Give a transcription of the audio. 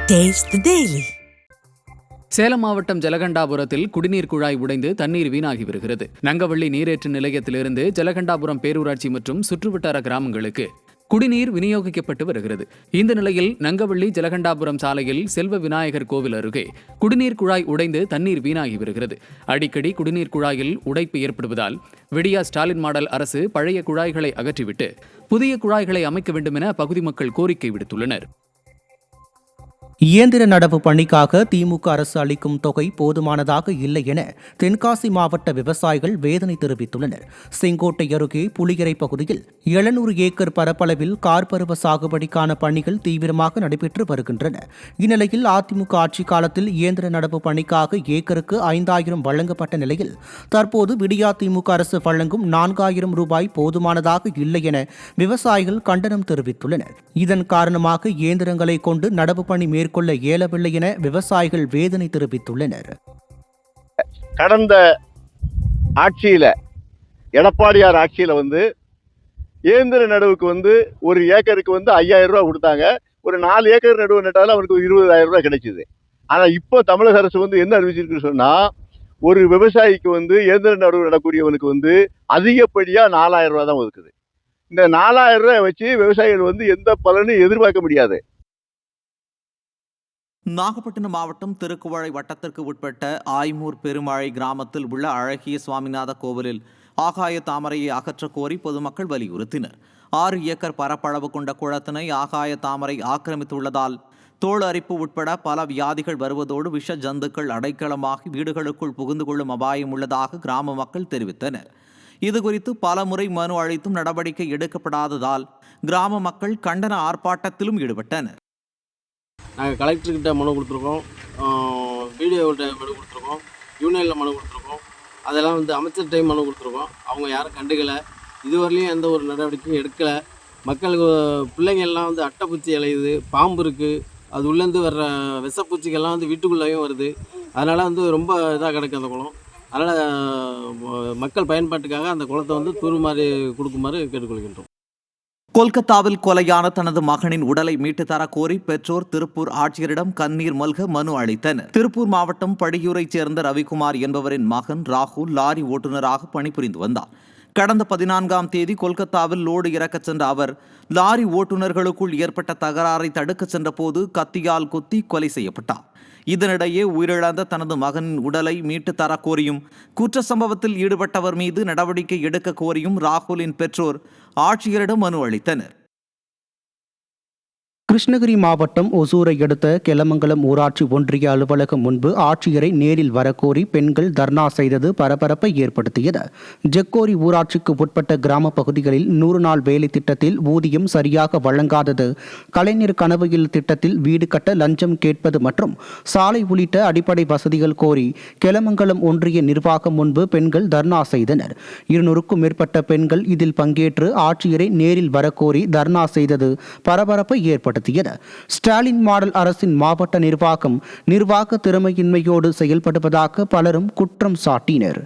Taste the Daily. Salem மாவட்டம் ஜலகண்டாபுரத்தில் குடிநீர் குழாய் உடைந்து தண்ணீர் வீணாகி வருகிறது. நங்கவள்ளி நீரேற்று நிலையத்திலிருந்து ஜலகண்டாபுரம் பேரூராட்சி மற்றும் சுற்றுவட்டார கிராமங்களுக்கு குடிநீர் விநியோகிக்கப்பட்டு வருகிறது. இந்த நிலையில் நங்கவள்ளி ஜலகண்டாபுரம் சாலையில் செல்வ விநாயகர் கோவில் அருகே குடிநீர் குழாய் உடைந்து தண்ணீர் வீணாகி வருகிறது. அடிக்கடி குடிநீர் குழாயில் உடைப்பு ஏற்படுவதால் விடியா ஸ்டாலின் மாடல் அரசு பழைய குழாய்களை அகற்றிவிட்டு புதிய குழாய்களை அமைக்க வேண்டும் என அப்பகுதி மக்கள் கோரிக்கை விடுத்துள்ளனர். இயந்திர நடவு பணிக்காக திமுக அரசு அளிக்கும் தொகை போதுமானதாக இல்லை என தென்காசி மாவட்ட விவசாயிகள் வேதனை தெரிவித்துள்ளனர். செங்கோட்டை அருகே புளியரை பகுதியில் 700 ஏக்கர் பரப்பளவில் கார்பருவ சாகுபடிக்கான பணிகள் தீவிரமாக நடைபெற்று வருகின்றன. இந்நிலையில் அதிமுக ஆட்சி காலத்தில் இயந்திர நடவு பணிக்காக ஏக்கருக்கு 5000 வழங்கப்பட்ட நிலையில் தற்போது விடியா திமுக அரசு வழங்கும் 4000 ரூபாய் போதுமானதாக இல்லை என விவசாயிகள் கண்டனம் தெரிவித்துள்ளனர். இதன் காரணமாக இயந்திரங்களை கொண்டு நடவு பணி மேற்கொள்ள இயலவில்லை என விவசாயிகள் வேதனை தெரிவித்துள்ளனர். கடந்த ஆட்சியில எடப்பாடியார் ஆட்சியில இயந்திர நடுவுக்கு ஒரு ஏக்கருக்கு 5000 ரூபாய் கொடுத்தாங்க. ஒரு 4 ஏக்கர் நடுவு நட்டாலும் அவருக்கு 20000 ரூபாய் கிடைச்சிது. ஆனா இப்போ தமிழக அரசு என்ன அறிவிச்சிருக்கு சொன்னா, ஒரு விவசாயிக்கு இயந்திர நடுவு நடக்கூடியவனுக்கு அதிகப்படியா 4000 ரூபாய் தான் ஒதுக்குது. இந்த 4000 ரூபாய் வச்சு விவசாயிகள் எந்த பலனும் எதிர்பார்க்க முடியாது. நாகப்பட்டினம் மாவட்டம் திருக்குவளை வட்டத்திற்கு உட்பட்ட ஆய்மூர் பெருமழை கிராமத்தில் உள்ள அழகிய சுவாமிநாத கோவிலில் ஆகாய தாமரையை அகற்ற கோரி பொதுமக்கள் வலியுறுத்தினர். 6 ஏக்கர் பரப்பளவு கொண்ட குளத்தினை ஆகாய தாமரை ஆக்கிரமித்துள்ளதால் தோல் அரிப்பு உட்பட பல வியாதிகள் வருவதோடு விஷ ஜந்துக்கள் அடைக்கலமாகி வீடுகளுக்குள் புகுந்து கொள்ளும் அபாயம் உள்ளதாக கிராம மக்கள் தெரிவித்தனர். இதுகுறித்து பல முறை மனு அளித்தும் நடவடிக்கை எடுக்கப்படாததால் கிராம மக்கள் கண்டன ஆர்ப்பாட்டத்திலும் ஈடுபட்டனர். நாங்கள் கலெக்டர்கிட்ட மனு கொடுத்துருக்கோம், பிடிஓகிட்ட மனு கொடுத்துருக்கோம், யூனியனில் மனு கொடுத்துருக்கோம். அதெல்லாம் அமைச்சர் டைம் மனு கொடுத்துருக்கோம். அவங்க யாரும் கண்டுக்கலை. இதுவரையிலையும் எந்த ஒரு நடவடிக்கையும் எடுக்கலை. மக்களுக்கு பிள்ளைங்கள்லாம் அட்டைப்பூச்சி இலையுது, பாம்பு இருக்குது, அது உள்ளேருந்து வர்ற விஷப்பூச்சிகள்லாம் வீட்டுக்குள்ளேயும் வருது. அதனால் ரொம்ப இதாக கிடக்கு அந்த குளம். அதனால் மக்கள் பயன்பாட்டுக்காக அந்த குளத்தை தூர்மாறி கொடுக்குமாறு கேட்டுக்கொள்கின்றோம். கொல்கத்தாவில் கொலையான தனது மகனின் உடலை மீட்டு தர கோரி பெற்றோர் திருப்பூர் ஆட்சியரிடம் கண்ணீர் மல்க மனு அளித்தனர். திருப்பூர் மாவட்டம் படியூரைச் சேர்ந்த ரவிக்குமார் என்பவரின் மகன் ராகுல் லாரி ஓட்டுநராக பணிபுரிந்து வந்தார். கடந்த 14ஆம் தேதி கொல்கத்தாவில் லோடு இறக்கச் சென்ற அவர் லாரி ஓட்டுநர்களுக்குள் ஏற்பட்ட தகராறை தடுக்கச் சென்ற போது கத்தியால் குத்தி கொலை செய்யப்பட்டார். இதனிடையே உயிரிழந்த தனது மகனின் உடலை மீட்டு தர கோரியும் குற்ற சம்பவத்தில் ஈடுபட்டவர் மீது நடவடிக்கை எடுக்க கோரியும் ராகுலின் பெற்றோர் ஆட்சியரிடம் மனு அளித்தனர். கிருஷ்ணகிரி மாவட்டம் ஒசூரை அடுத்த கெலமங்கலம் ஊராட்சி ஒன்றிய அலுவலகம் முன்பு ஆட்சியரை நேரில் வரக்கோரி பெண்கள் தர்ணா செய்தது பரபரப்பை ஏற்படுத்தியது. ஜெக்கோரி ஊராட்சிக்கு உட்பட்ட கிராம பகுதிகளில் 100 நாள் வேலை திட்டத்தில் ஊதியம் சரியாக வழங்காதது, கலைஞர் கனவு இல்ல திட்டத்தில் வீடு கட்ட லஞ்சம் கேட்பது மற்றும் சாலை உள்ளிட்ட அடிப்படை வசதிகள் கோரி கெலமங்கலம் ஒன்றிய நிர்வாகம் முன்பு பெண்கள் தர்ணா செய்தனர். 200க்கும் மேற்பட்ட பெண்கள் இதில் பங்கேற்று ஆட்சியரை நேரில் வரக்கோரி தர்ணா செய்தது பரபரப்பை ஏற்படுத்தியது. ஸ்டாலின் மாடல் அரசின் மாவட்ட நிர்வாகம் நிர்வாக திறமையின்மையோடு செயல்படுவதாக பலரும் குற்றம் சாட்டினர்.